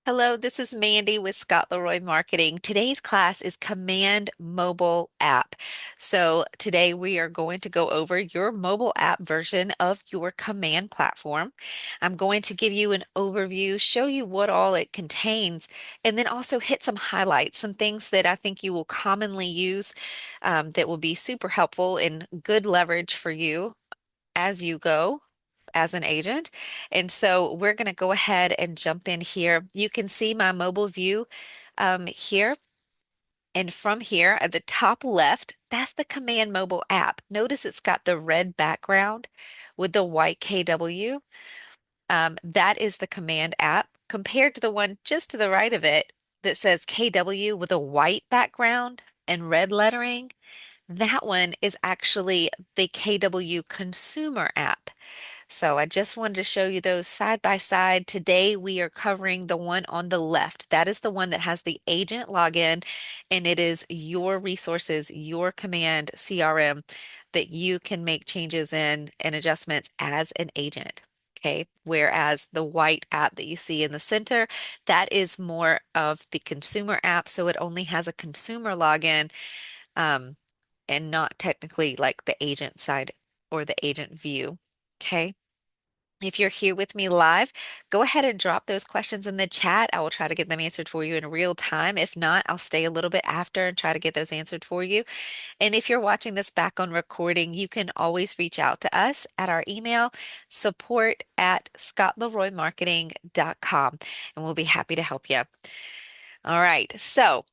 Hello, this is Mandy with Scott Leroy Marketing. Today's class is Command Mobile App. So today we are going to go over your mobile app version of your command platform. I'm going to give you an overview, show you what all it contains, and then also hit some highlights, some things that I think you will commonly use that will be super helpful and good leverage for you as you go as an agent. And so we're going to go ahead and jump in here. You can see my mobile view here. And from here at the top left, that's the Command Mobile app. Notice it's got the red background with the white KW. That is the Command app compared to the one just to the right of it that says KW with a white background and red lettering. That one is actually the KW Consumer app. So I just wanted to show you those side by side. Today we are covering the one on the left. That is the one that has the agent login, and it is your resources, your command CRM that you can make changes in and adjustments as an agent. Okay. Whereas the white app that you see in the center, that is more of the consumer app. So it only has a consumer login, um, and not technically like the agent side or the agent view. Okay. If you're here with me live, go ahead and drop those questions in the chat. I will try to get them answered for you in real time. If not, I'll stay a little bit after and try to get those answered for you. And if you're watching this back on recording, you can always reach out to us at our email, support@scottleroymarketing.com, and we'll be happy to help you. All right. So,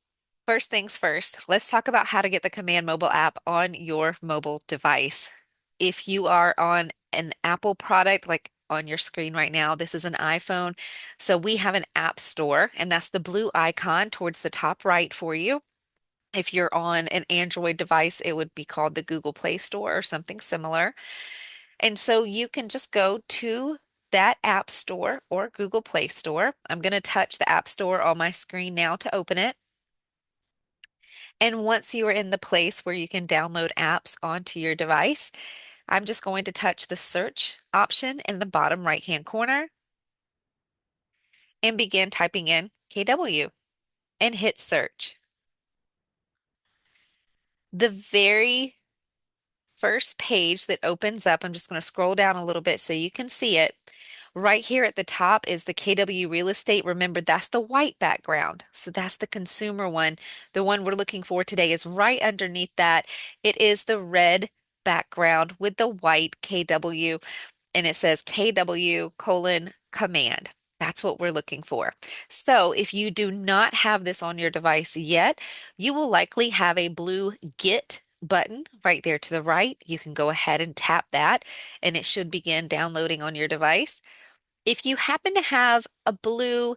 first things first, let's talk about how to get the Command Mobile app on your mobile device. If you are on an Apple product, like on your screen right now, this is an iPhone. So we have an app store, and that's the blue icon towards the top right for you. If you're on an Android device, it would be called the Google Play Store or something similar. And so you can just go to that App Store or Google Play Store. I'm going to touch the App Store on my screen now to open it. And once you are in the place where you can download apps onto your device, I'm just going to touch the search option in the bottom right-hand corner and begin typing in KW and hit search. The very first page that opens up, I'm just going to scroll down a little bit so you can see it. Right here at the top is the KW real estate. Remember, that's the white background. So that's the consumer one. The one we're looking for today is right underneath that. It is the red background with the white KW, and it says KW colon command. That's what we're looking for. So if you do not have this on your device yet, you will likely have a blue Get button right there to the right. You can go ahead and tap that, and it should begin downloading on your device. If you happen to have a blue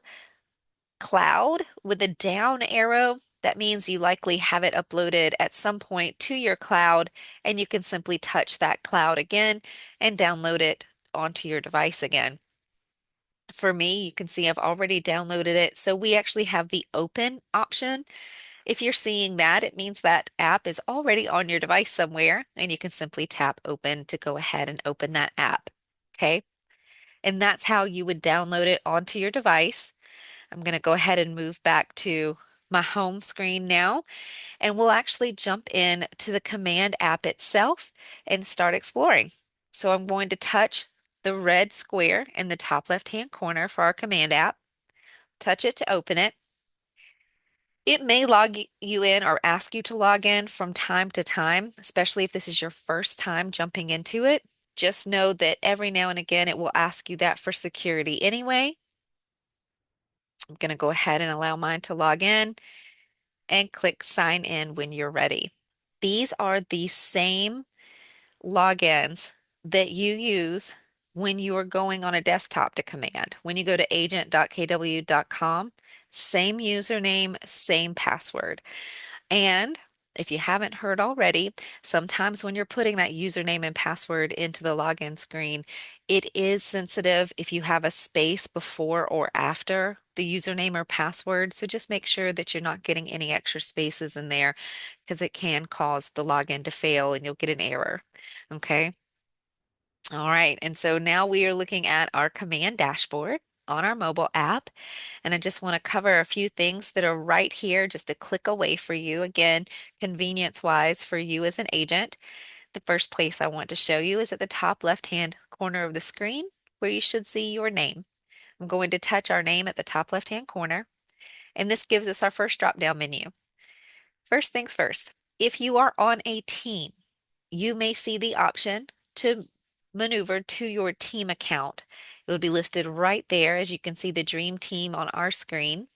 cloud with a down arrow, that means you likely have it uploaded at some point to your cloud, and you can simply touch that cloud again and download it onto your device again. For me, you can see I've already downloaded it. So we actually have the open option. If you're seeing that, it means that app is already on your device somewhere, and you can simply tap open to go ahead and open that app. Okay. And that's how you would download it onto your device. I'm going to go ahead and move back to my home screen now, and we'll actually jump in to the Command app itself and start exploring. So I'm going to touch the red square in the top left-hand corner for our Command app, touch it to open it. It may log you in or ask you to log in from time to time, especially if this is your first time jumping into it. Just know that every now and again it will ask you that for security anyway. I'm going to go ahead and allow mine to log in and click sign in when you're ready. These are the same logins that you use when you are going on a desktop to command. When you go to agent.kw.com, same username, same password. And if you haven't heard already, sometimes when you're putting that username and password into the login screen, it is sensitive if you have a space before or after the username or password. So just make sure that you're not getting any extra spaces in there because it can cause the login to fail and you'll get an error. Okay. All right. And so now we are looking at our command dashboard. on our mobile app. And I just want to cover a few things that are right here, just a click away for you. Again, convenience wise for you as an agent. The first place I want to show you is at the top left-hand corner of the screen where you should see your name. I'm going to touch our name at the top left-hand corner, and this gives us our first drop-down menu. First things first, if you are on a team, you may see the option to maneuver to your team account. It would be listed right there as you can see the dream team on our screen.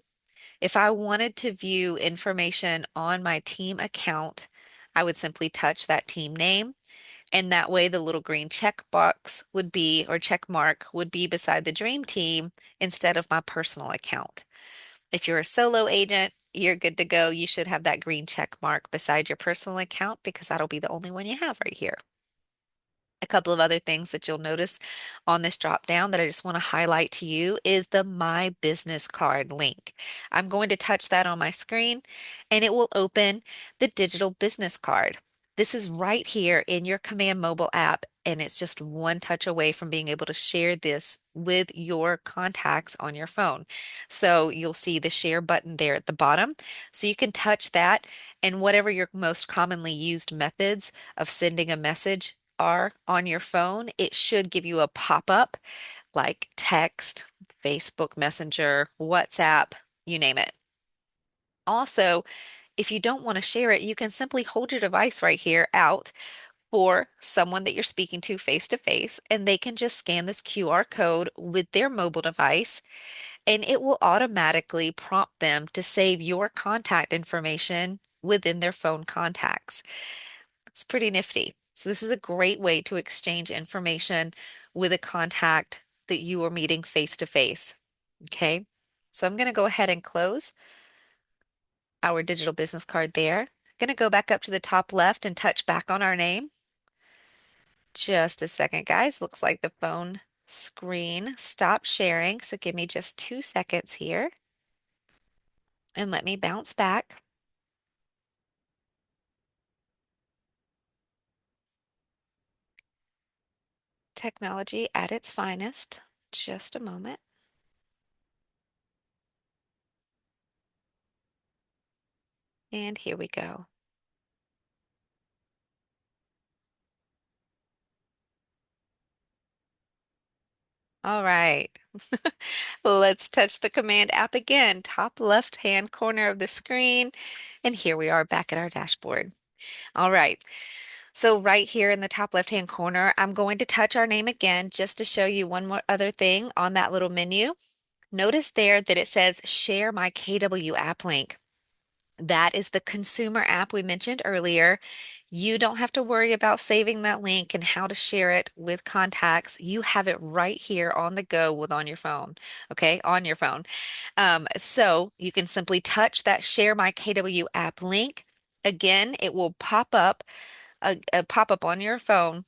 If I wanted to view information on my team account, I would simply touch that team name, and that way the little green check box would be, or check mark would be beside the dream team instead of my personal account. If you're a solo agent, you're good to go. You should have that green check mark beside your personal account because that'll be the only one you have right here. A couple of other things that you'll notice on this drop down that I just want to highlight to you is the My Business Card link. I'm going to touch that on my screen and it will open the digital business card. This is right here in your Command mobile app, and it's just one touch away from being able to share this with your contacts on your phone. So you'll see the share button there at the bottom. So you can touch that, and whatever your most commonly used methods of sending a message are on your phone, it should give you a pop-up like text, Facebook Messenger, WhatsApp, you name it. Also, if you don't want to share it, you can simply hold your device right here out for someone that you're speaking to face, and they can just scan this QR code with their mobile device, and it will automatically prompt them to save your contact information within their phone contacts. It's pretty nifty. So this is a great way to exchange information with a contact that you are meeting face to face. Okay. So I'm going to go ahead and close our digital business card there. I'm going to go back up to the top left and touch back on our name. Just a second, guys. Looks like the phone screen stopped sharing. So give me just 2 seconds here and let me bounce back. Technology at its finest. Just a moment. And here we go. All right. Let's touch the Command app again, top left-hand corner of the screen. And here we are back at our dashboard. All right. So right here in the top left-hand corner, I'm going to touch our name again just to show you one more other thing on that little menu. Notice there that it says Share My KW app link. That is the consumer app we mentioned earlier. You don't have to worry about saving that link and how to share it with contacts. You have it right here on the go with on your phone. Okay, on your phone. So you can simply touch that Share My KW app link. Again, it will pop up a pop-up on your phone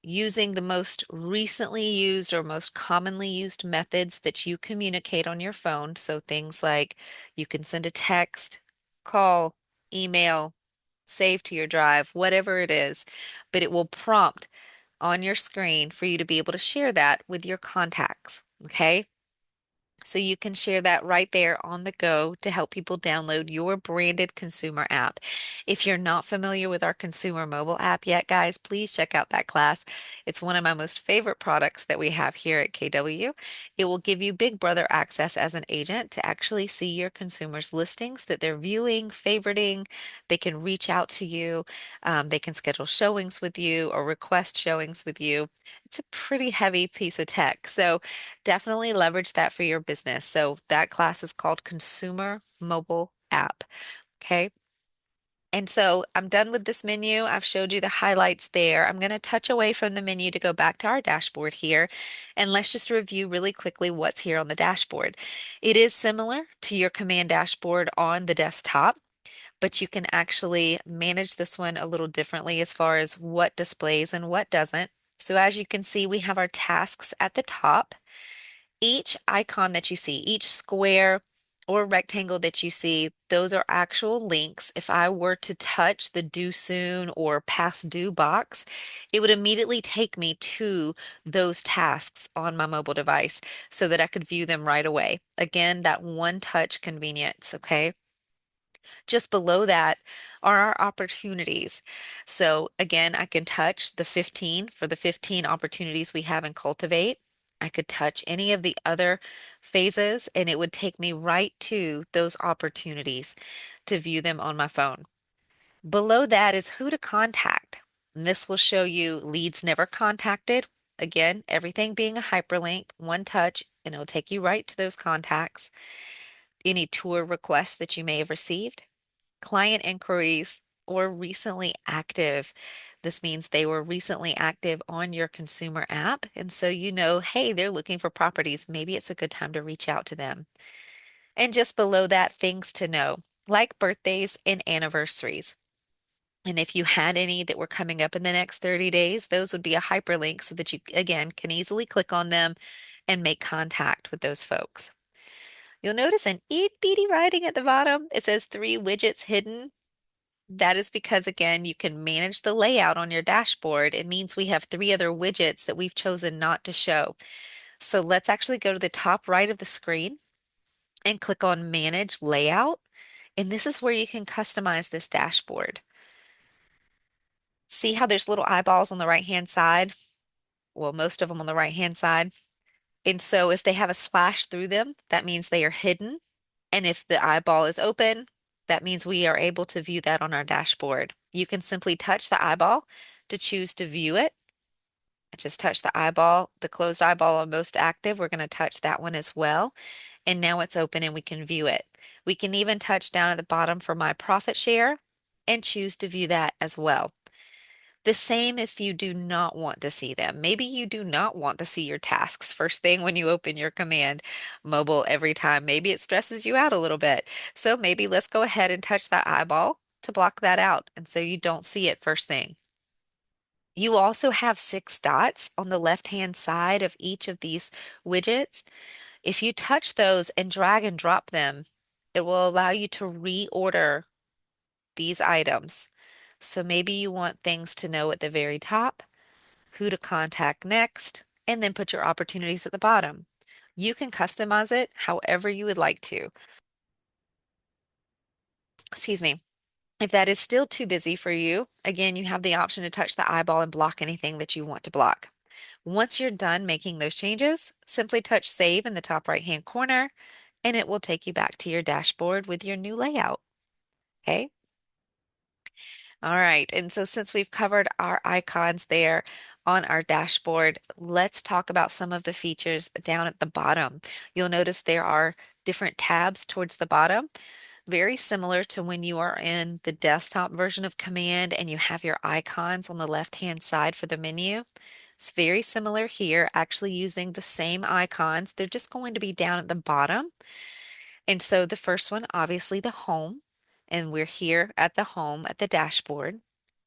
using the most recently used or most commonly used methods that you communicate on your phone. So things like you can send a text, call, email, save to your drive, whatever it is, but it will prompt on your screen for you to be able to share that with your contacts. Okay. So you can share that right there on the go to help people download your branded consumer app. If you're not familiar with our consumer mobile app yet, guys, please check out that class. It's one of my most favorite products that we have here at KW. It will give you Big Brother access as an agent to actually see your consumers' listings that they're viewing, favoriting. They can reach out to you. They can schedule showings with you or request showings with you. It's a pretty heavy piece of tech. So definitely leverage that for your business. So that class is called Consumer Mobile App. Okay. And so I'm done with this menu. I've showed you the highlights there. I'm going to touch away from the menu to go back to our dashboard here. And let's just review really quickly what's here on the dashboard. It is similar to your command dashboard on the desktop, but you can actually manage this one a little differently as far as what displays and what doesn't. So as you can see, we have our tasks at the top. Each icon that you see, each square or rectangle that you see, those are actual links. If I were to touch the due soon or past due box, it would immediately take me to those tasks on my mobile device so that I could view them right away. Again, that one touch convenience, okay? Just below that are our opportunities. So again, I can touch the 15 for the 15 opportunities we have in Cultivate. I could touch any of the other phases and it would take me right to those opportunities to view them on my phone. Below that is who to contact. And this will show you leads never contacted. Again, everything being a hyperlink, one touch, and it'll take you right to those contacts. Any tour requests that you may have received, client inquiries, or recently active. This means they were recently active on your consumer app. And so you know, hey, they're looking for properties. Maybe it's a good time to reach out to them. And just below that, things to know, like birthdays and anniversaries. And if you had any that were coming up in the next 30 days, those would be a hyperlink so that you, again, can easily click on them and make contact with those folks. You'll notice an itty bitty writing at the bottom. It says 3 widgets hidden. That is because, again, you can manage the layout on your dashboard. It means we have 3 other widgets that we've chosen not to show. So let's actually go to the top right of the screen and click on Manage Layout. And this is where you can customize this dashboard. See how there's little eyeballs on the right-hand side? Well, most of them on the right-hand side. And so if they have a slash through them, that means they are hidden. And if the eyeball is open, that means we are able to view that on our dashboard. You can simply touch the eyeball to choose to view it. I just touch the eyeball, the closed eyeball on most active. We're going to touch that one as well. And now it's open and we can view it. We can even touch down at the bottom for my profit share and choose to view that as well. The same if you do not want to see them. Maybe you do not want to see your tasks first thing when you open your command mobile every time. Maybe it stresses you out a little bit. So maybe let's go ahead and touch that eyeball to block that out. And so you don't see it first thing. You also have 6 dots on the left-hand side of each of these widgets. If you touch those and drag and drop them, it will allow you to reorder these items. So maybe you want things to know at the very top, who to contact next, and then put your opportunities at the bottom. You can customize it however you would like to. Excuse me. If that is still too busy for you, again, you have the option to touch the eyeball and block anything that you want to block. Once you're done making those changes, simply touch Save in the top right-hand corner, and it will take you back to your dashboard with your new layout. Okay? All right, and so since we've covered our icons there on our dashboard, let's talk about some of the features down at the bottom. You'll notice there are different tabs towards the bottom, very similar to when you are in the desktop version of Command and you have your icons on the left-hand side for the menu. It's very similar here, actually using the same icons. They're just going to be down at the bottom. And so the first one, obviously the home, and we're here at the home at the dashboard.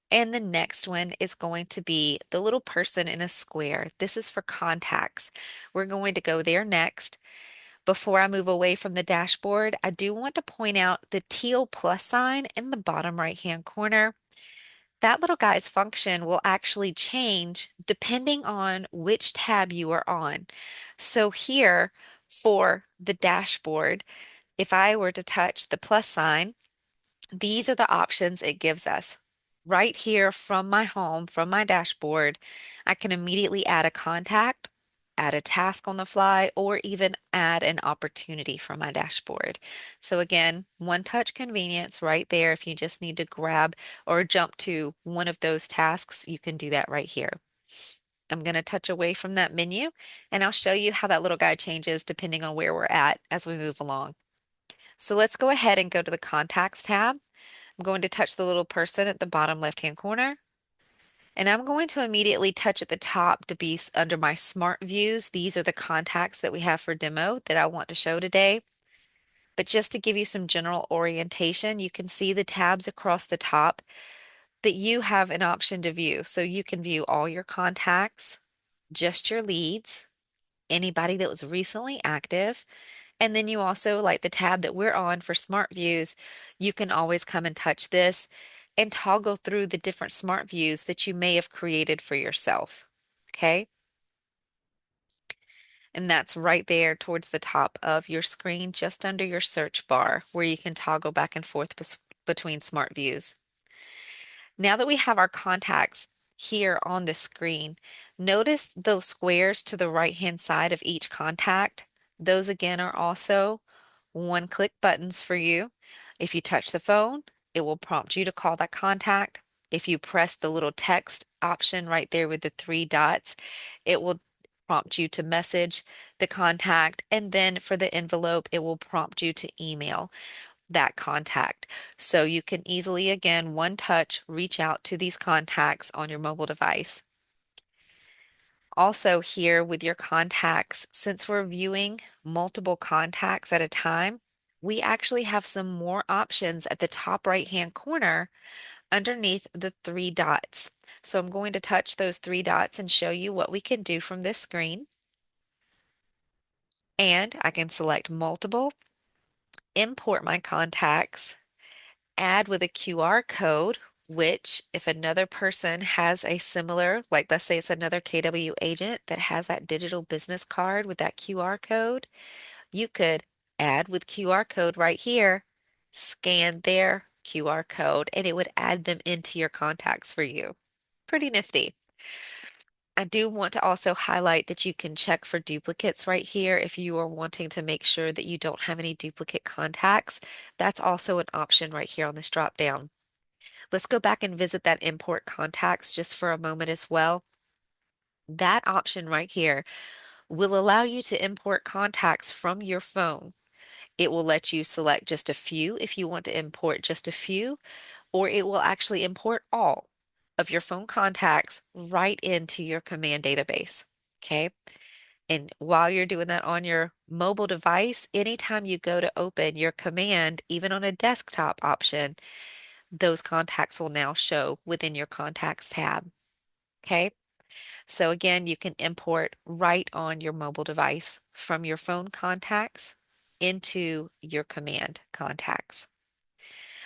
And the next one is going to be the little person in a square. This is for contacts. We're going to go there next. Before I move away from the dashboard, I do want to point out the teal plus sign in the bottom right-hand corner. That little guy's function will actually change depending on which tab you are on. So here for the dashboard, if I were to touch the plus sign, these are the options it gives us. Right here from my home, from my dashboard, I can immediately add a contact, add a task on the fly, or even add an opportunity from my dashboard. So again, one touch convenience right there. If you just need to grab or jump to one of those tasks, you can do that right here. I'm going to touch away from that menu and I'll show you how that little guy changes depending on where we're at as we move along. So let's go ahead and go to the Contacts tab. I'm going to touch the little person at the bottom left-hand corner. And I'm going to immediately touch at the top to be under my Smart Views. These are the contacts that we have for demo that I want to show today. But just to give you some general orientation, you can see the tabs across the top that you have an option to view. So you can view all your contacts, just your leads, anybody that was recently active, And then you also, like the tab that we're on for smart views, you can always come and touch this and toggle through the different smart views that you may have created for yourself. Okay. And that's right there towards the top of your screen, just under your search bar, where you can toggle back and forth between smart views. Now that we have our contacts here on the screen, notice the squares to the right-hand side of each contact. Those again are also one-click buttons for you. If you touch the phone, it will prompt you to call that contact. If you press the little text option right there with the three dots, it will prompt you to message the contact. And then for the envelope, it will prompt you to email that contact. So you can easily, again, one touch, reach out to these contacts on your mobile device. Also, here with your contacts, since we're viewing multiple contacts at a time, we actually have some more options at the top right-hand corner underneath the three dots. So I'm going to touch those three dots and show you what we can do from this screen. And I can select multiple, import my contacts, add with a QR code, which if another person has a similar, like let's say it's another KW agent that has that digital business card with that QR code, you could add with QR code right here, scan their QR code, and it would add them into your contacts for you. Pretty nifty. I do want to also highlight that you can check for duplicates right here if you are wanting to make sure that you don't have any duplicate contacts. That's also an option right here on this drop down. Let's go back and visit that import contacts just for a moment as well. That option right here will allow you to import contacts from your phone. It will let you select just a few if you want to import just a few, or it will actually import all of your phone contacts right into your command database. Okay. And while you're doing that on your mobile device, anytime you go to open your command, even on a desktop option, those contacts will now show within your contacts tab. Okay. So again, you can import right on your mobile device from your phone contacts into your command contacts.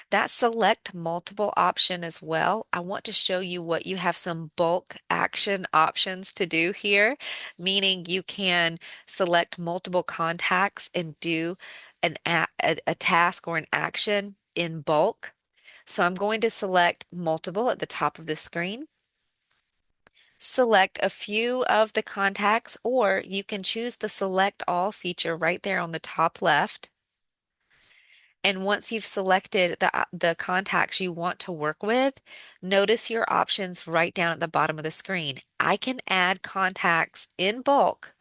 That select multiple option as well, I want to show you what you have some bulk action options to do here, meaning you can select multiple contacts and do a task or an action in bulk. So I'm going to select multiple at the top of the screen. Select a few of the contacts, or you can choose the select all feature right there on the top left. And once you've selected the contacts you want to work with, notice your options right down at the bottom of the screen. I can add contacts in bulk,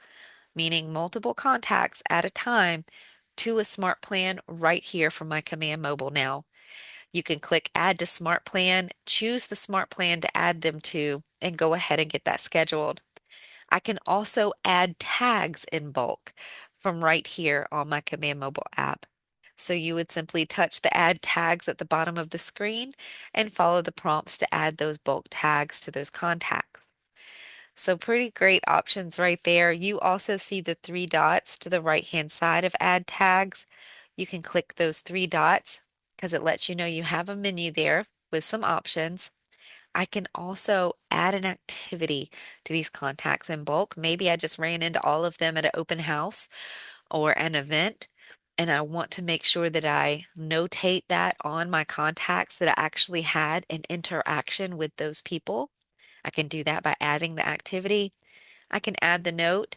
meaning multiple contacts at a time, to a smart plan right here from my command mobile now. You can click add to smart plan, choose the smart plan to add them to, and go ahead and get that scheduled. I can also add tags in bulk from right here on my command mobile app. So you would simply touch the add tags at the bottom of the screen and follow the prompts to add those bulk tags to those contacts. So pretty great options right there. You also see the three dots to the right hand side of add tags. You can click those three dots because it lets you know you have a menu there with some options. I can also add an activity to these contacts in bulk. Maybe I just ran into all of them at an open house or an event, and I want to make sure that I notate that on my contacts that I actually had an interaction with those people. I can do that by adding the activity. I can add the note.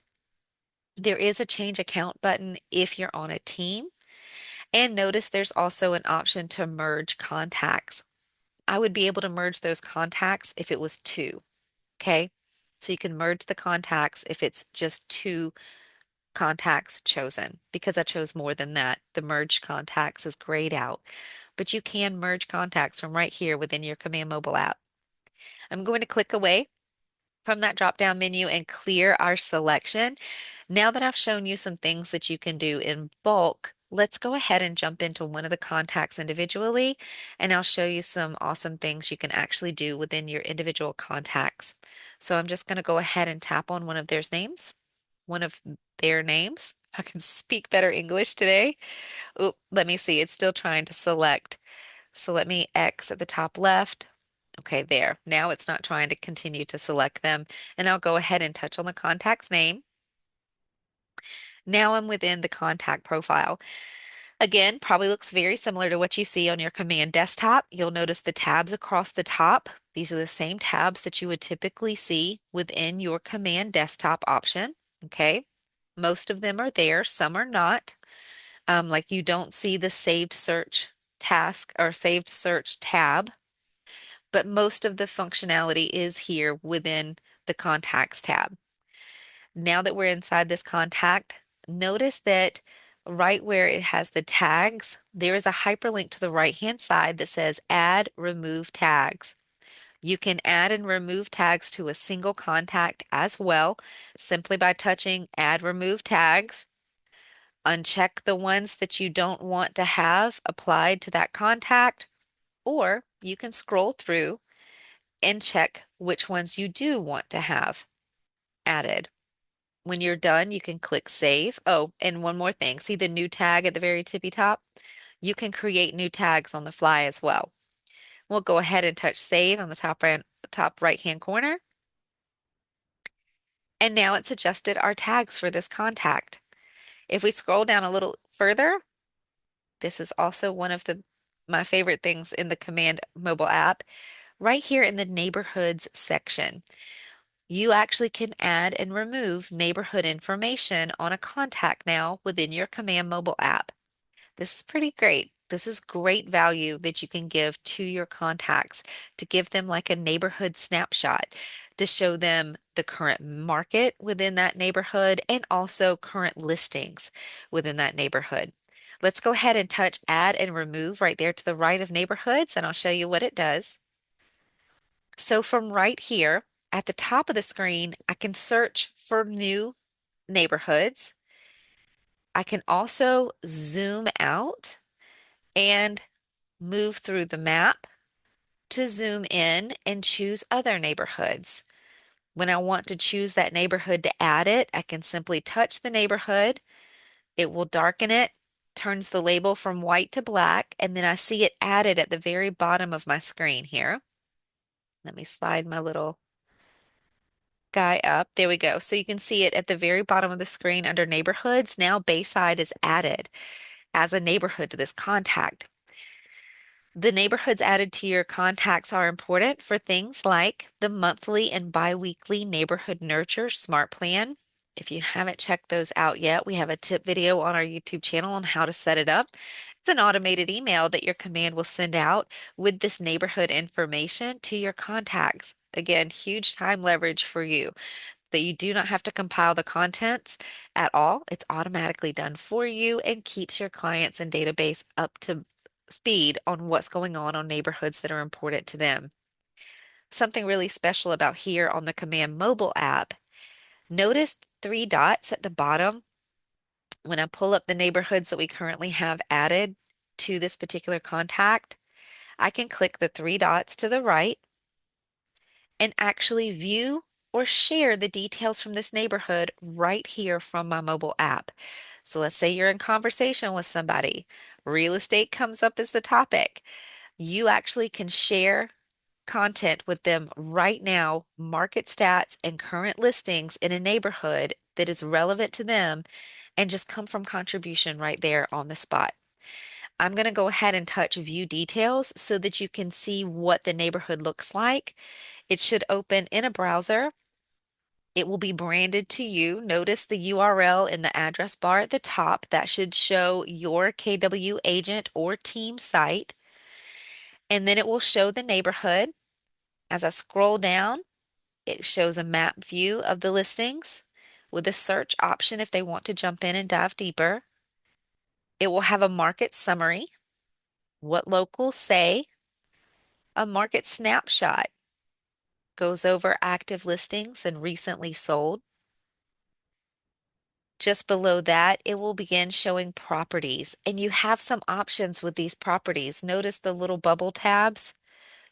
There is a change account button if you're on a team. And notice there's also an option to merge contacts. I would be able to merge those contacts if it was two. Okay. So you can merge the contacts if it's just two contacts chosen. Because I chose more than that, the merge contacts is grayed out. But you can merge contacts from right here within your Command Mobile app. I'm going to click away from that drop-down menu and clear our selection. Now that I've shown you some things that you can do in bulk, let's go ahead and jump into one of the contacts individually, and I'll show you some awesome things you can actually do within your individual contacts. So I'm just going to go ahead and tap on one of their names. I can speak better English today. Oh, let me see. It's still trying to select. So let me X at the top left. Okay, there. Now it's not trying to continue to select them. And I'll go ahead and touch on the contact's name. Now I'm within the contact profile. Again, probably looks very similar to what you see on your command desktop. You'll notice the tabs across the top. These are the same tabs that you would typically see within your command desktop option. Okay. Most of them are there, some are not. Like you don't see the saved search task or saved search tab, but most of the functionality is here within the contacts tab. Now that we're inside this contact, notice that right where it has the tags, there is a hyperlink to the right-hand side that says Add Remove Tags. You can add and remove tags to a single contact as well, simply by touching Add Remove Tags. Uncheck the ones that you don't want to have applied to that contact, or you can scroll through and check which ones you do want to have added. When you're done, you can click Save. Oh, and one more thing. See the new tag at the very tippy top? You can create new tags on the fly as well. We'll go ahead and touch Save on the top right-hand corner. And now it's adjusted our tags for this contact. If we scroll down a little further, this is also one of my favorite things in the Command mobile app. Right here in the Neighborhoods section, you actually can add and remove neighborhood information on a contact now within your Command mobile app. This is pretty great. This is great value that you can give to your contacts to give them like a neighborhood snapshot to show them the current market within that neighborhood and also current listings within that neighborhood. Let's go ahead and touch add and remove right there to the right of neighborhoods, and I'll show you what it does. So from right here at the top of the screen, I can search for new neighborhoods. I can also zoom out and move through the map to zoom in and choose other neighborhoods. When I want to choose that neighborhood to add it, I can simply touch the neighborhood. It will darken it, turns the label from white to black, and then I see it added at the very bottom of my screen here. Let me slide my little guy up. There we go. So you can see it at the very bottom of the screen under neighborhoods. Now Bayside is added as a neighborhood to this contact. The neighborhoods added to your contacts are important for things like the monthly and biweekly Neighborhood Nurture Smart Plan. If you haven't checked those out yet, we have a tip video on our YouTube channel on how to set it up. It's an automated email that your command will send out with this neighborhood information to your contacts. Again, huge time leverage for you that you do not have to compile the contents at all. It's automatically done for you and keeps your clients and database up to speed on what's going on neighborhoods that are important to them. Something really special about here on the Command mobile app, notice three dots at the bottom. When I pull up the neighborhoods that we currently have added to this particular contact, I can click the three dots to the right and actually view or share the details from this neighborhood right here from my mobile app. So let's say you're in conversation with somebody, real estate comes up as the topic. You actually can share content with them right now, market stats and current listings in a neighborhood that is relevant to them, and just come from contribution right there on the spot. I'm going to go ahead and touch view details so that you can see what the neighborhood looks like. It should open in a browser. It will be branded to you. Notice the URL in the address bar at the top. That should show your KW agent or team site. And then it will show the neighborhood. As I scroll down, it shows a map view of the listings with a search option if they want to jump in and dive deeper. It will have a market summary, what locals say, a market snapshot, goes over active listings and recently sold. Just below that, it will begin showing properties, and you have some options with these properties. Notice the little bubble tabs.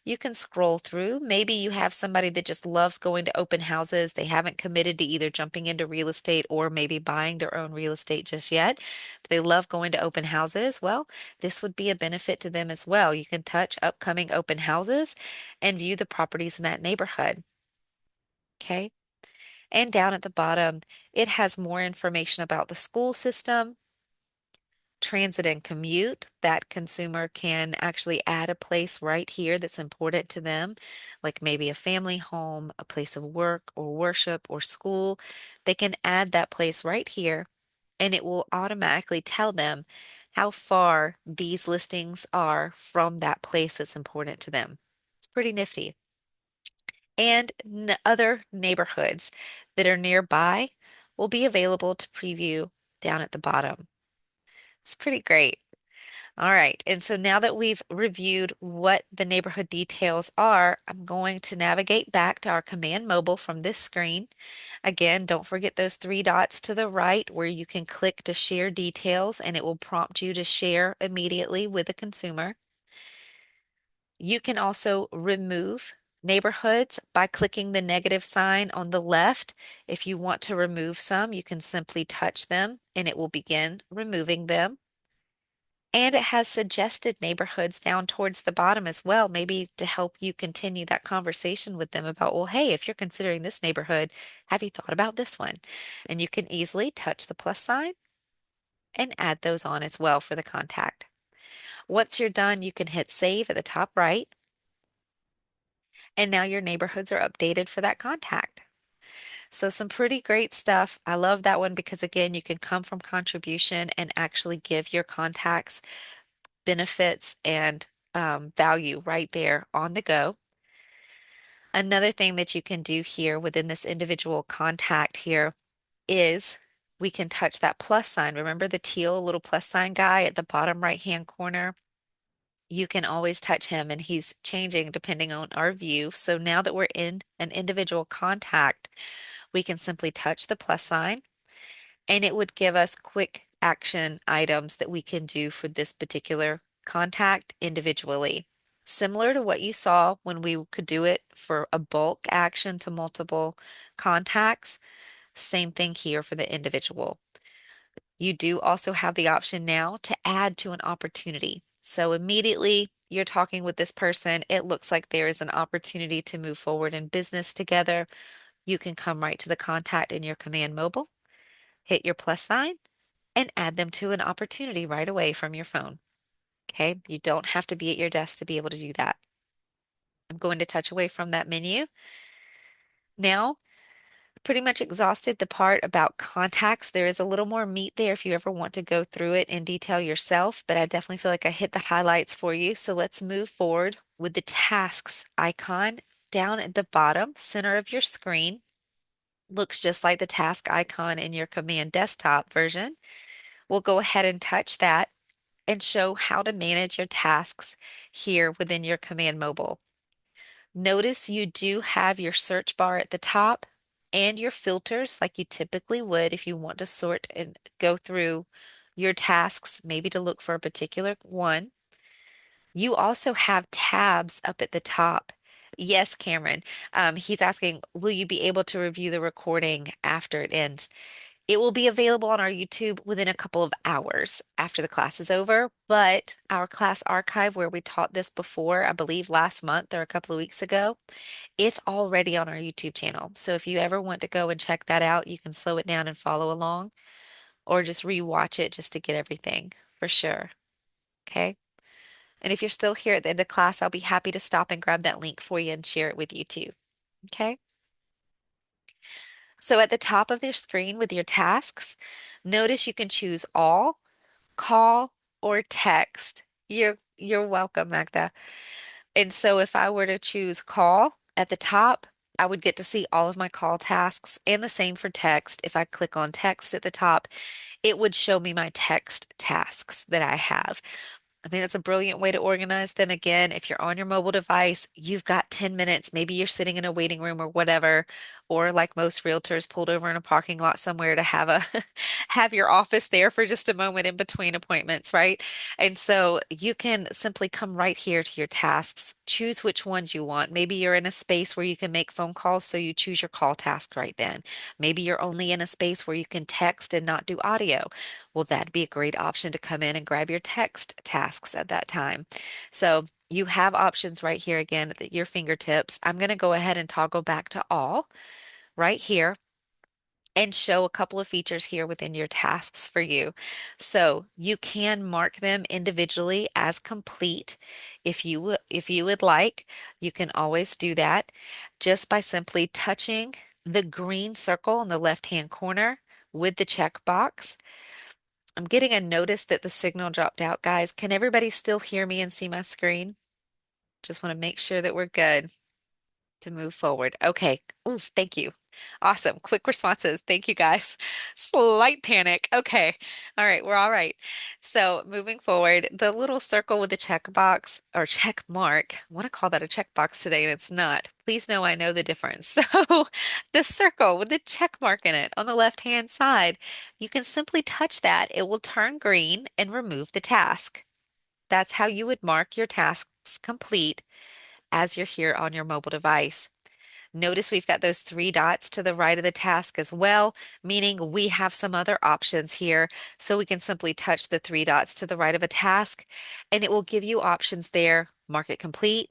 You can scroll through. Maybe you have somebody that just loves going to open houses. They haven't committed to either jumping into real estate or maybe buying their own real estate just yet. But they love going to open houses. Well, this would be a benefit to them as well. You can touch upcoming open houses and view the properties in that neighborhood. Okay. And down at the bottom, it has more information about the school system, transit and commute. That consumer can actually add a place right here that's important to them, like maybe a family home, a place of work or worship or school. They can add that place right here, and it will automatically tell them how far these listings are from that place that's important to them. It's pretty nifty. And other neighborhoods that are nearby will be available to preview down at the bottom. It's pretty great. All right, and so now that we've reviewed what the neighborhood details are, I'm going to navigate back to our command mobile from this screen. Again, don't forget those three dots to the right where you can click to share details and it will prompt you to share immediately with the consumer. You can also remove neighborhoods by clicking the negative sign on the left. If you want to remove some, you can simply touch them and it will begin removing them. And it has suggested neighborhoods down towards the bottom as well, maybe to help you continue that conversation with them about, well, hey, if you're considering this neighborhood, have you thought about this one? And you can easily touch the plus sign and add those on as well for the contact. Once you're done, you can hit save at the top right, and now your neighborhoods are updated for that contact. So some pretty great stuff. I love that one because again, you can come from contribution and actually give your contacts benefits and value right there on the go. Another thing that you can do here within this individual contact here is we can touch that plus sign. Remember the teal little plus sign guy at the bottom right hand corner? You can always touch him and he's changing depending on our view. So now that we're in an individual contact, we can simply touch the plus sign and it would give us quick action items that we can do for this particular contact individually. Similar to what you saw when we could do it for a bulk action to multiple contacts, same thing here for the individual. You do also have the option now to add to an opportunity. So immediately you're talking with this person, it looks like there is an opportunity to move forward in business together. You can come right to the contact in your command mobile, hit your plus sign, and add them to an opportunity right away from your phone. Okay, you don't have to be at your desk to be able to do that. I'm going to touch away from that menu. Now, pretty much exhausted the part about contacts. There is a little more meat there if you ever want to go through it in detail yourself, but I definitely feel like I hit the highlights for you. So let's move forward with the tasks icon down at the bottom center of your screen. Looks just like the task icon in your command desktop version. We'll go ahead and touch that and show how to manage your tasks here within your command mobile. Notice you do have your search bar at the top and your filters like you typically would if you want to sort and go through your tasks, maybe to look for a particular one. You also have tabs up at the top. Yes, Cameron. He's asking, will you be able to review the recording after it ends? It will be available on our YouTube within a couple of hours after the class is over, but our class archive where we taught this before, I believe last month or a couple of weeks ago, it's already on our YouTube channel. So if you ever want to go and check that out, you can slow it down and follow along or just rewatch it just to get everything for sure. Okay. And if you're still here at the end of class, I'll be happy to stop and grab that link for you and share it with you too. Okay. So at the top of your screen with your tasks, notice you can choose all, call, or text. You're welcome, Magda. And so if I were to choose call at the top, I would get to see all of my call tasks and the same for text. If I click on text at the top, it would show me my text tasks that I have. I think that's a brilliant way to organize them. Again, if you're on your mobile device, you've got 10 minutes. Maybe you're sitting in a waiting room or whatever, or like most realtors pulled over in a parking lot somewhere to have a have your office there for just a moment in between appointments, right? And so you can simply come right here to your tasks, choose which ones you want. Maybe you're in a space where you can make phone calls, so you choose your call task right then. Maybe you're only in a space where you can text and not do audio. Well, that'd be a great option to come in and grab your text tasks at that time. So you have options right here again at your fingertips. I'm going to go ahead and toggle back to all right here and show a couple of features here within your tasks for you. So you can mark them individually as complete if you would like. You can always do that just by simply touching the green circle in the left-hand corner with the checkbox. I'm getting a notice that the signal dropped out, guys. Can everybody still hear me and see my screen? Just want to make sure that we're good to move forward. Okay. Ooh, thank you. Awesome. Quick responses. Thank you, guys. Slight panic. Okay. All right. We're all right. So moving forward, the little circle with the check box or check mark, I want to call that a check box today, and it's not. Please know I know the difference. So the circle with the check mark in it on the left-hand side, you can simply touch that. It will turn green and remove the task. That's how you would mark your tasks complete as you're here on your mobile device. Notice we've got those three dots to the right of the task as well, meaning we have some other options here. So we can simply touch the three dots to the right of a task and it will give you options there. Mark it complete.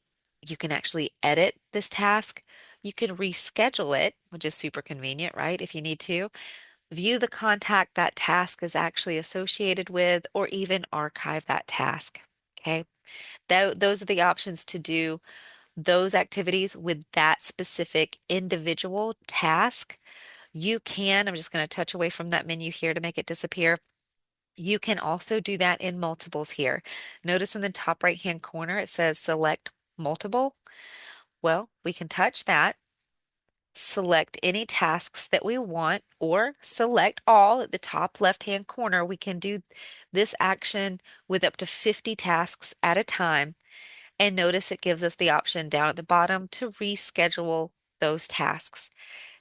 You can actually edit this task. You can reschedule it, which is super convenient, right? If you need to. View the contact that task is actually associated with, or even archive that task. Okay. Those are the options to do those activities with that specific individual task. You can, I'm just going to touch away from that menu here to make it disappear. You can also do that in multiples here. Notice in the top right hand corner it says select multiple. Well, we can touch that, select any tasks that we want, or select all at the top left hand corner. We can do this action with up to 50 tasks at a time. And notice it gives us the option down at the bottom to reschedule those tasks.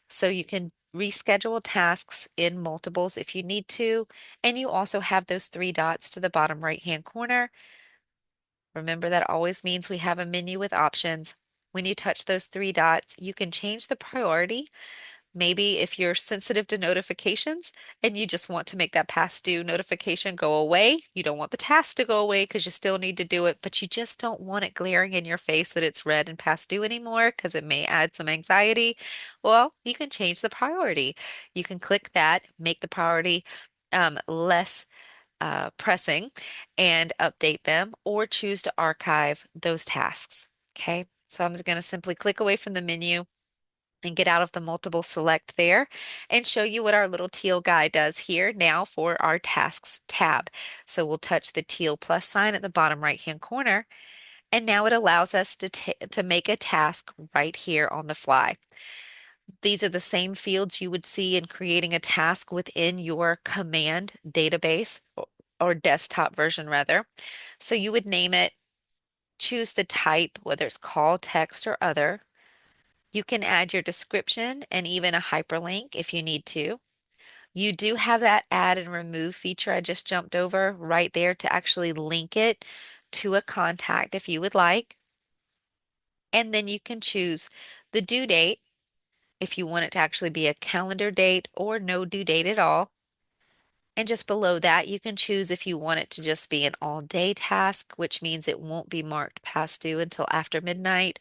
So you can reschedule tasks in multiples if you need to. And you also have those three dots to the bottom right-hand corner. Remember, that always means we have a menu with options. When you touch those three dots, you can change the priority. Maybe if you're sensitive to notifications and you just want to make that past due notification go away, you don't want the task to go away because you still need to do it, but you just don't want it glaring in your face that it's red and past due anymore because it may add some anxiety. Well, you can change the priority. You can click that, make the priority less pressing and update them, or choose to archive those tasks. Okay, so I'm just going to simply click away from the menu and get out of the multiple select there and show you what our little teal guy does here now for our tasks tab. So we'll touch the teal plus sign at the bottom right hand corner, and now it allows us to make a task right here on the fly. These are the same fields you would see in creating a task within your command database or desktop version rather. So you would name it, choose the type, whether it's call, text, or other. You can add your description and even a hyperlink if you need to. You do have that add and remove feature I just jumped over right there to actually link it to a contact if you would like. And then you can choose the due date if you want it to actually be a calendar date or no due date at all. And just below that, you can choose if you want it to just be an all day task, which means it won't be marked past due until after midnight.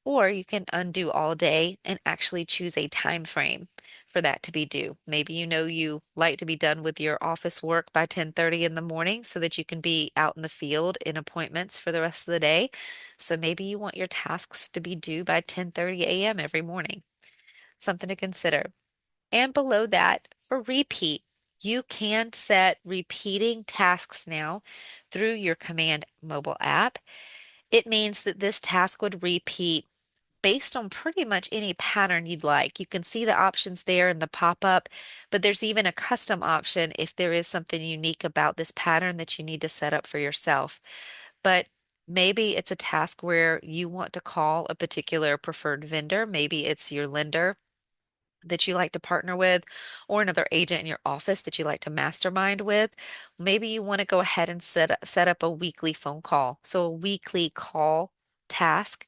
Or you can undo all day and actually choose a time frame for that to be due. Maybe you know you like to be done with your office work by 10:30 in the morning so that you can be out in the field in appointments for the rest of the day. So maybe you want your tasks to be due by 10:30 a.m. every morning. Something to consider. And below that, for repeat, you can set repeating tasks now through your Command mobile app. It means that this task would repeat based on pretty much any pattern you'd like. You can see the options there in the pop-up, but there's even a custom option if there is something unique about this pattern that you need to set up for yourself. But maybe it's a task where you want to call a particular preferred vendor. Maybe it's your lender that you like to partner with, or another agent in your office that you like to mastermind with. Maybe you want to go ahead and set up a weekly phone call. So a weekly call task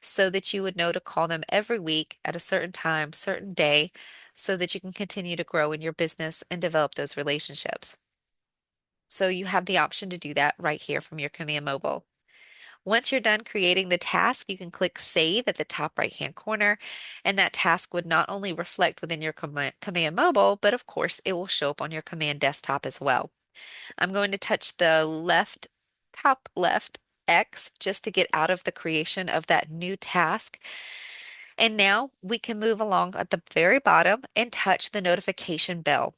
so that you would know to call them every week at a certain time, certain day, so that you can continue to grow in your business and develop those relationships. So you have the option to do that right here from your Command Mobile. Once you're done creating the task, you can click Save at the top right-hand corner, and that task would not only reflect within your Command Mobile, but of course it will show up on your Command Desktop as well. I'm going to touch the top left X just to get out of the creation of that new task. And now we can move along at the very bottom and touch the notification bell.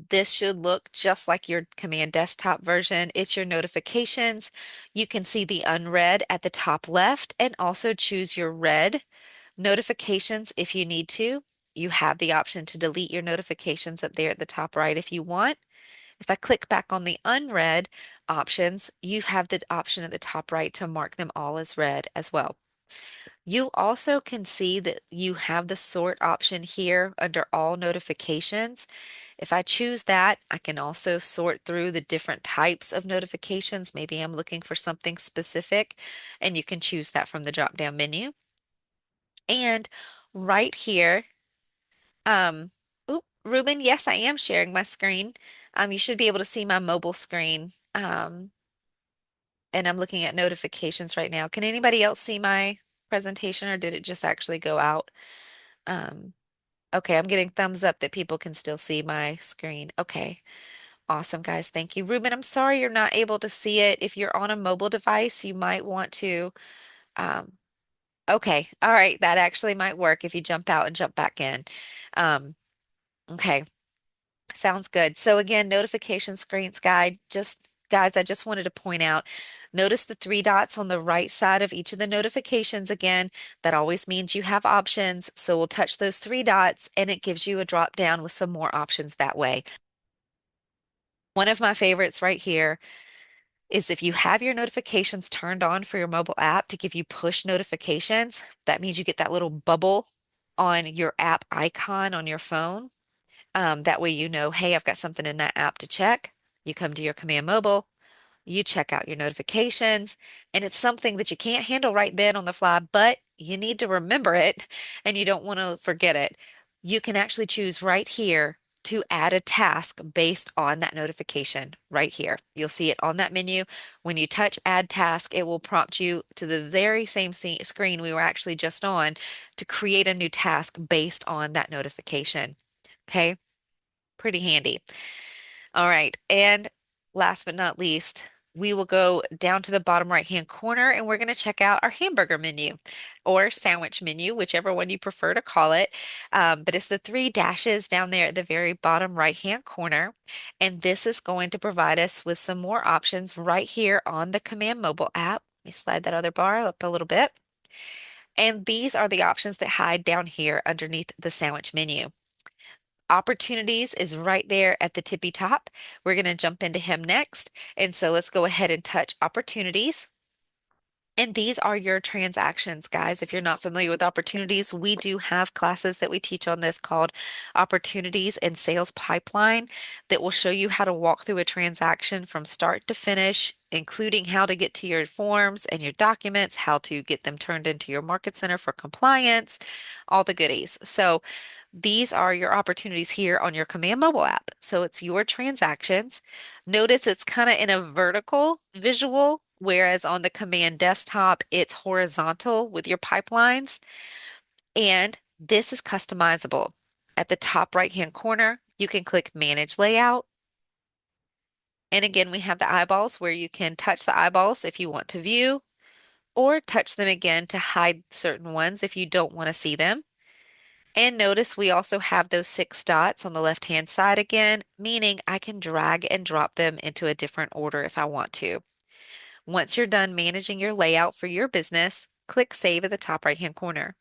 This should look just like your Command Desktop version. It's your notifications. You can see the unread at the top left and also choose your read notifications if you need to. You have the option to delete your notifications up there at the top right if you want. If I click back on the unread options, you have the option at the top right to mark them all as read as well. You also can see that you have the sort option here under all notifications. If I choose that, I can also sort through the different types of notifications. Maybe I'm looking for something specific, and you can choose that from the drop-down menu. And right here, Ruben, yes, I am sharing my screen. You should be able to see my mobile screen. And I'm looking at notifications right now. Can anybody else see my presentation, or did it just actually go out? Um, okay, I'm getting thumbs up that people can still see my screen. Okay. Awesome, guys. Thank you. Ruben, I'm sorry you're not able to see it. If you're on a mobile device, you might want to. Um, okay. All right. That actually might work if you jump out and jump back in. Um, okay. Sounds good. So again, notification screens guide, just guys, I just wanted to point out, notice the three dots on the right side of each of the notifications. Again, that always means you have options. So we'll touch those three dots and it gives you a drop down with some more options that way. One of my favorites right here is if you have your notifications turned on for your mobile app to give you push notifications, that means you get that little bubble on your app icon on your phone. That way you know, hey, I've got something in that app to check. You come to your Command Mobile, you check out your notifications, and it's something that you can't handle right then on the fly, but you need to remember it and you don't want to forget it. You can actually choose right here to add a task based on that notification right here. You'll see it on that menu. When you touch add task, it will prompt you to the very same screen we were actually just on to create a new task based on that notification. Okay, pretty handy. All right. And last but not least, we will go down to the bottom right-hand corner and we're going to check out our hamburger menu or sandwich menu, whichever one you prefer to call it. But it's the three dashes down there at the very bottom right-hand corner. And this is going to provide us with some more options right here on the Command Mobile app. Let me slide that other bar up a little bit. And these are the options that hide down here underneath the sandwich menu. Opportunities is right there at the tippy top. We're going to jump into him next. And so let's go ahead and touch opportunities. And these are your transactions, guys. If you're not familiar with opportunities, we do have classes that we teach on this called Opportunities and Sales Pipeline that will show you how to walk through a transaction from start to finish, including how to get to your forms and your documents, how to get them turned into your market center for compliance, all the goodies. So these are your opportunities here on your Command Mobile app. So it's your transactions. Notice it's kind of in a vertical visual, whereas on the Command Desktop, it's horizontal with your pipelines. And this is customizable. At the top right-hand corner, you can click Manage Layout. And again, we have the eyeballs where you can touch the eyeballs if you want to view, or touch them again to hide certain ones if you don't want to see them. And notice we also have those six dots on the left-hand side again, meaning I can drag and drop them into a different order if I want to. Once you're done managing your layout for your business, click Save at the top right-hand corner.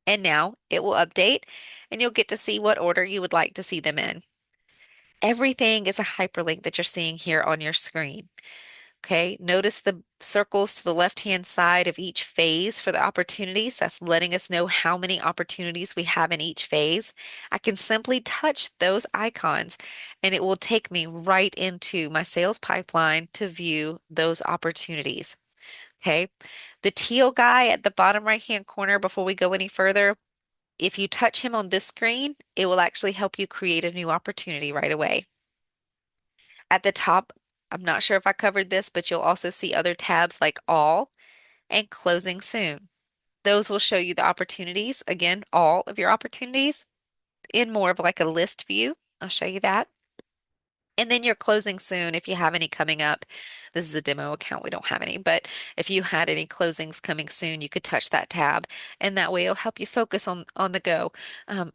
And now it will update and you'll get to see what order you would like to see them in. Everything is a hyperlink that you're seeing here on your screen. Okay, notice the circles to the left-hand side of each phase for the opportunities. That's letting us know how many opportunities we have in each phase. I can simply touch those icons and it will take me right into my sales pipeline to view those opportunities. Okay, the teal guy at the bottom right-hand corner, before we go any further, if you touch him on this screen, it will actually help you create a new opportunity right away. At the top, I'm not sure if I covered this, but you'll also see other tabs like All and Closing Soon. Those will show you the opportunities, again, all of your opportunities in more of like a list view. I'll show you that. And then you're closing soon if you have any coming up. This is a demo account. We don't have any, but if you had any closings coming soon, you could touch that tab. And that way it'll help you focus on the go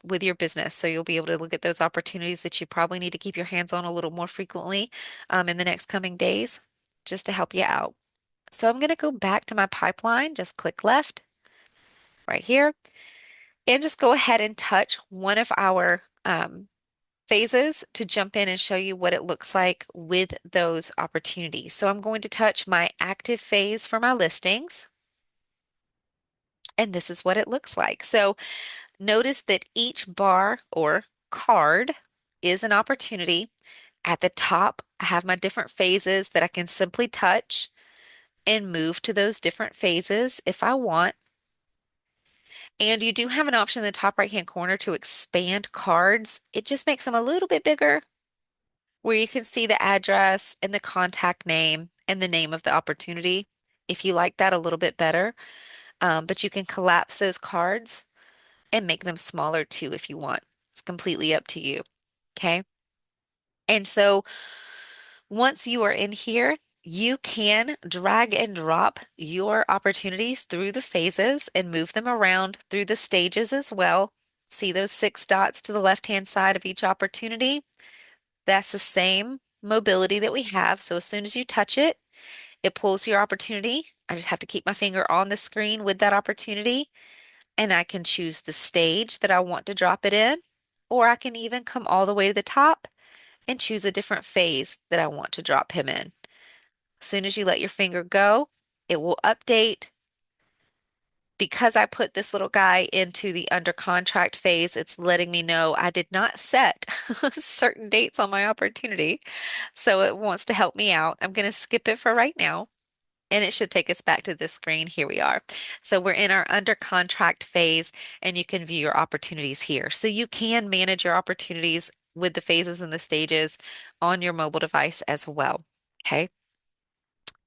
with your business. So you'll be able to look at those opportunities that you probably need to keep your hands on a little more frequently in the next coming days just to help you out. So I'm going to go back to my pipeline. Just click left right here and just go ahead and touch one of our phases to jump in and show you what it looks like with those opportunities. So I'm going to touch my active phase for my listings, and this is what it looks like. So notice that each bar or card is an opportunity. At the top, I have my different phases that I can simply touch and move to those different phases if I want. And you do have an option in the top right-hand corner to expand cards. It just makes them a little bit bigger where you can see the address and the contact name and the name of the opportunity if you like that a little bit better. But you can collapse those cards and make them smaller too if you want. It's completely up to you. Okay. And so once you are in here, you can drag and drop your opportunities through the phases and move them around through the stages as well. See those 6 dots to the left-hand side of each opportunity? That's the same mobility that we have. So as soon as you touch it, it pulls your opportunity. I just have to keep my finger on the screen with that opportunity, and I can choose the stage that I want to drop it in, or I can even come all the way to the top and choose a different phase that I want to drop him in. As soon as you let your finger go, it will update. Because I put this little guy into the under contract phase, it's letting me know I did not set certain dates on my opportunity. So it wants to help me out. I'm going to skip it for right now. And it should take us back to this screen. Here we are. So we're in our under contract phase, and you can view your opportunities here. So you can manage your opportunities with the phases and the stages on your mobile device as well. Okay.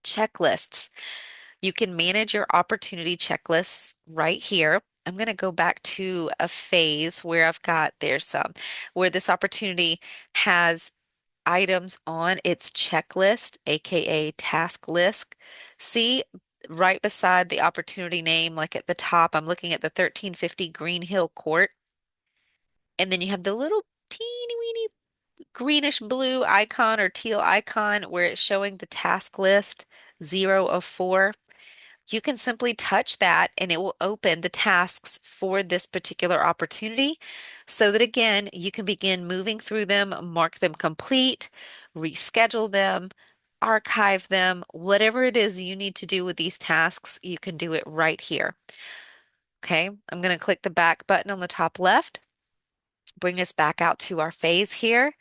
Checklists. You can manage your opportunity checklists right here. I'm going to go back to a phase where I've got there's some where this opportunity has items on its checklist, aka task list. See right beside the opportunity name, like at the top, I'm looking at the 1350 Green Hill Court. And then you have the little teeny weeny greenish blue icon or teal icon where it's showing the task list 0 of 4. You can simply touch that and it will open the tasks for this particular opportunity so that again, you can begin moving through them, mark them complete, reschedule them, archive them, whatever it is you need to do with these tasks, you can do it right here. Okay, I'm going to click the back button on the top left, bring us back out to our phase here.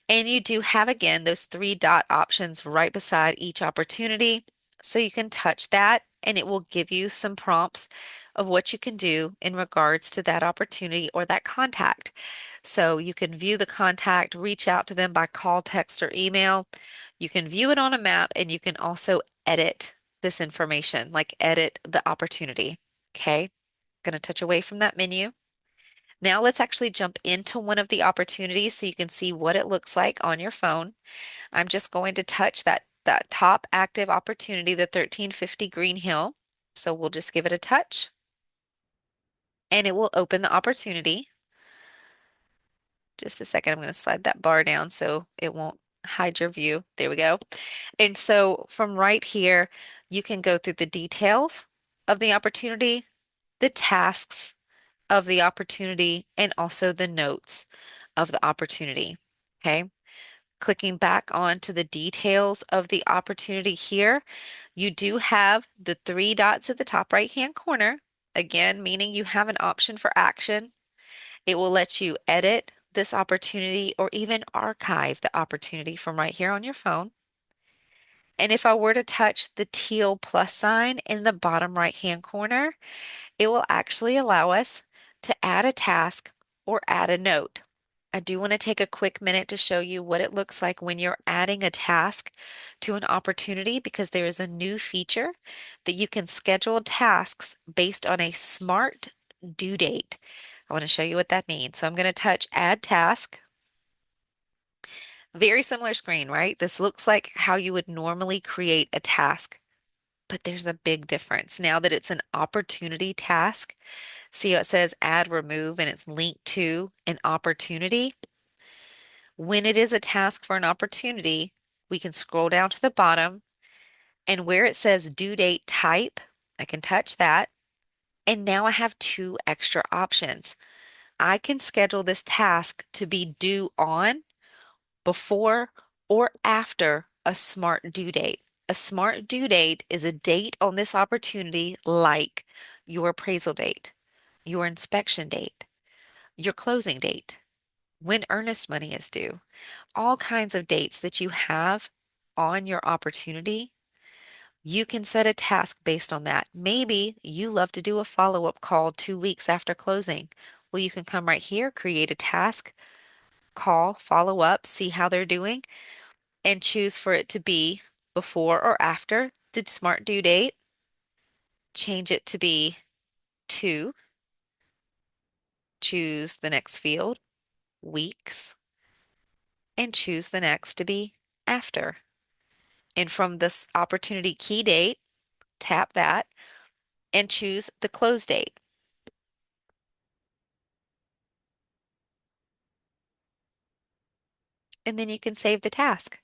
And you do have, again, those 3 dot options right beside each opportunity. So you can touch that and it will give you some prompts of what you can do in regards to that opportunity or that contact. So you can view the contact, reach out to them by call, text, or email. You can view it on a map and you can also edit this information, like edit the opportunity. Okay, going to touch away from that menu. Now let's actually jump into one of the opportunities so you can see what it looks like on your phone. I'm just going to touch that top active opportunity, the 1350 Green Hill. So we'll just give it a touch and it will open the opportunity. Just a second, I'm going to slide that bar down so it won't Hide your view. There we go. And so from right here, you can go through the details of the opportunity, the tasks of the opportunity, and also the notes of the opportunity. Okay. Clicking back onto the details of the opportunity here, you do have the three dots at the top right-hand corner, again, meaning you have an option for action. It will let you edit this opportunity or even archive the opportunity from right here on your phone. And if I were to touch the teal plus sign in the bottom right-hand corner, it will actually allow us to add a task or add a note. I do want to take a quick minute to show you what it looks like when you're adding a task to an opportunity because there is a new feature that you can schedule tasks based on a smart due date. I want to show you what that means. So I'm going to touch Add Task. Very similar screen, right? This looks like how you would normally create a task, but there's a big difference. Now that it's an opportunity task, see how it says Add Remove and it's linked to an opportunity? When it is a task for an opportunity, we can scroll down to the bottom and where it says due date type, I can touch that. And now I have two extra options. I can schedule this task to be due on, before, or after a smart due date. A smart due date is a date on this opportunity like your appraisal date, your inspection date, your closing date, when earnest money is due, all kinds of dates that you have on your opportunity. You can set a task based on that. Maybe you love to do a follow-up call 2 weeks after closing. Well, you can come right here, create a task, call, follow up, see how they're doing, and choose for it to be before or after the smart due date. Change it to be to, choose the next field, weeks, and choose the next to be after. And from this opportunity key date, tap that and choose the close date. And then you can save the task.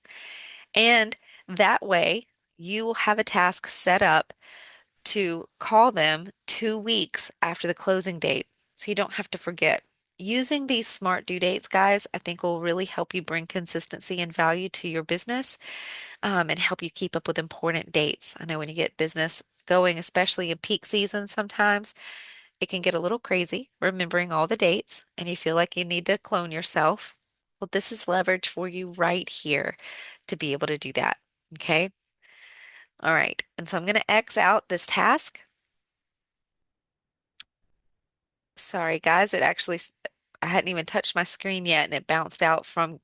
And that way, you will have a task set up to call them 2 weeks after the closing date so you don't have to forget. Using these smart due dates, guys, I think will really help you bring consistency and value to your business and help you keep up with important dates. I know when you get business going, especially in peak season, sometimes it can get a little crazy remembering all the dates and you feel like you need to clone yourself. Well, this is leverage for you right here to be able to do that. Okay. All right. And so I'm going to X out this task. Sorry, guys. I hadn't even touched my screen yet and it bounced out from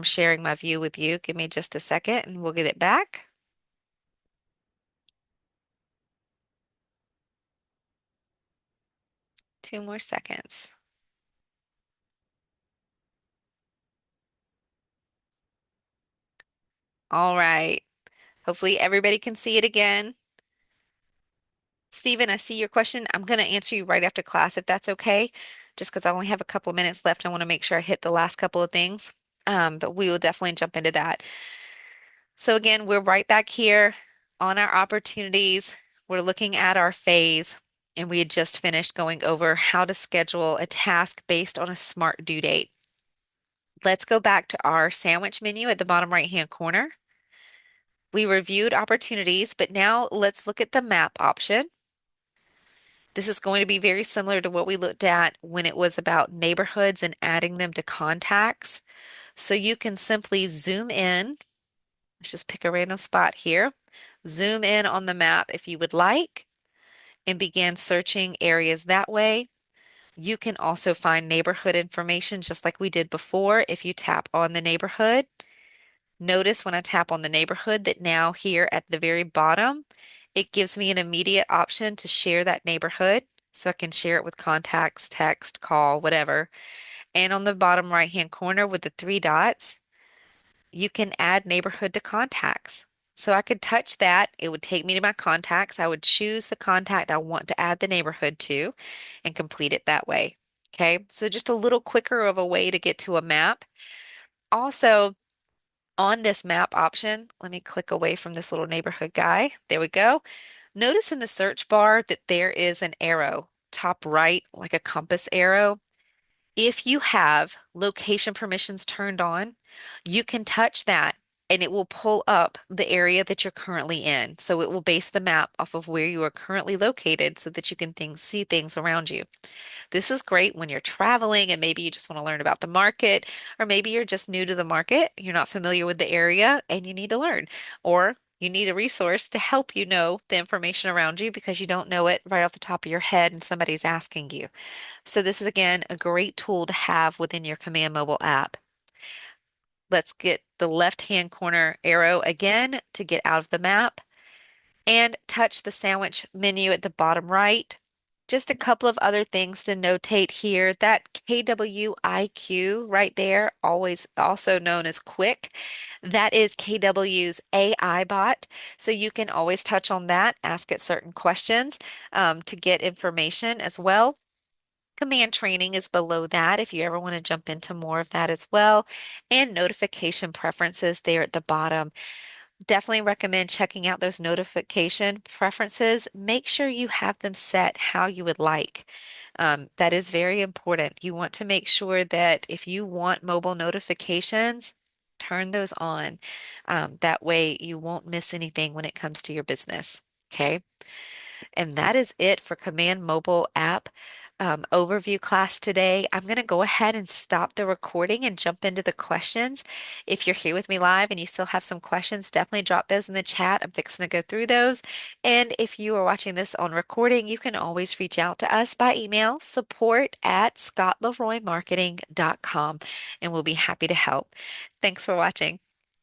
sharing my view with you. Give me just a second and we'll get it back. 2 more seconds. All right. Hopefully everybody can see it again. Stephen, I see your question. I'm going to answer you right after class if that's okay. Just because I only have a couple of minutes left. I want to make sure I hit the last couple of things. But we will definitely jump into that. So again, we're right back here on our opportunities. We're looking at our phase, and we had just finished going over how to schedule a task based on a smart due date. Let's go back to our sandwich menu at the bottom right-hand corner. We reviewed opportunities, but now let's look at the map option. This is going to be very similar to what we looked at when it was about neighborhoods and adding them to contacts. So you can simply zoom in. Let's just pick a random spot here. Zoom in on the map if you would like and begin searching areas that way. You can also find neighborhood information just like we did before if you tap on the neighborhood. Notice when I tap on the neighborhood that now here at the very bottom, it gives me an immediate option to share that neighborhood. So I can share it with contacts, text, call, whatever. And on the bottom right-hand corner with the three dots, you can add neighborhood to contacts. So I could touch that. It would take me to my contacts. I would choose the contact I want to add the neighborhood to and complete it that way. Okay, so just a little quicker of a way to get to a map. Also, on this map option, let me click away from this little neighborhood guy. There we go. Notice in the search bar that there is an arrow, top right, like a compass arrow. If you have location permissions turned on, you can touch that and it will pull up the area that you're currently in. So it will base the map off of where you are currently located so that you can see things around you. This is great when you're traveling and maybe you just want to learn about the market, or maybe you're just new to the market, you're not familiar with the area, and you need to learn. Or you need a resource to help you know the information around you because you don't know it right off the top of your head and somebody's asking you. So this is again a great tool to have within your Command Mobile app. Let's get the left-hand corner arrow again to get out of the map and touch the sandwich menu at the bottom right. Just a couple of other things to notate here. That KWIQ right there, always also known as Quick, that is KW's AI bot. So you can always touch on that, ask it certain questions to get information as well. Command training is below that if you ever want to jump into more of that as well. And notification preferences there at the bottom. Definitely recommend checking out those notification preferences. Make sure you have them set how you would like. That is very important. You want to make sure that if you want mobile notifications, turn those on. That way you won't miss anything when it comes to your business. Okay. And that is it for Command Mobile app overview class today. I'm going to go ahead and stop the recording and jump into the questions. If you're here with me live and you still have some questions, definitely drop those in the chat. I'm fixing to go through those. And if you are watching this on recording, you can always reach out to us by email, support@scottleroymarketing.com, and we'll be happy to help. Thanks for watching.